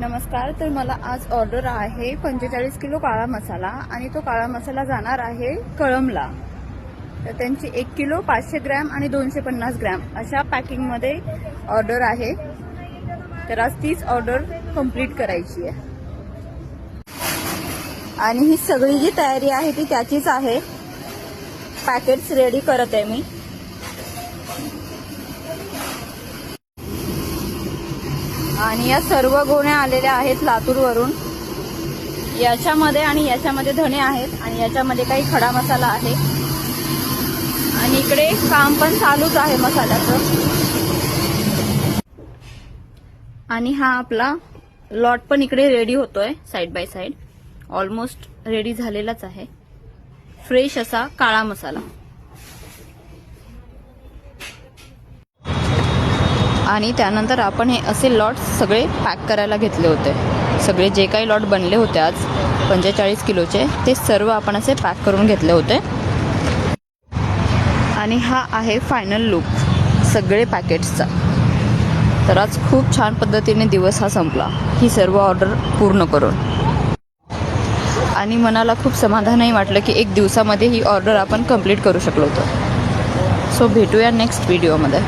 नमस्कार. तर मला आज ऑर्डर आहे 45 किलो काळा मसाला आणि तो काळा मसाला जाणार आहे कळमला. तर त्यांची 1 किलो 500 ग्रॅम आणि 250 ग्रॅम अशा पॅकिंगमध्ये ऑर्डर आहे. तर आज तीच ऑर्डर कंप्लीट करायची आहे आणि ही सगळी जी तयारी आहे ती त्याचीच आहे. पॅकेट्स रेडी करत आहे मी. आणि या सर्व गोण्या आलेल्या आहेत लातूरवरून. याच्यामध्ये आणि याच्यामध्ये धणे आहेत आणि याच्यामध्ये काही खडा मसाला आहे आणि इकडे काम पण चालूच आहे मसाल्याचं. आणि हा आपला लॉट पण इकडे रेडी होतोय side by side. Almost ready झालेलाच आहे. फ्रेश असा काळा मसाला. आणि त्यानंतर आपण हे असे लॉट सगळे पॅक करायला घेतले होते. सगळे जे काही लॉट बनले होते आज 45 किलोचे ते सर्व आपण असे पॅक करून घेतले होते. आणि हा आहे फायनल लुक सगळे पॅकेट्सचा. तर आज खूप छान पद्धतीने दिवस हा संपला ही सर्व ऑर्डर पूर्ण करून. आणि मनाला खूप समाधानही वाटलं की एक दिवसामध्ये ही ऑर्डर आपण कंप्लीट करू शकलो होतो. सो भेटूया नेक्स्ट व्हिडिओमध्ये.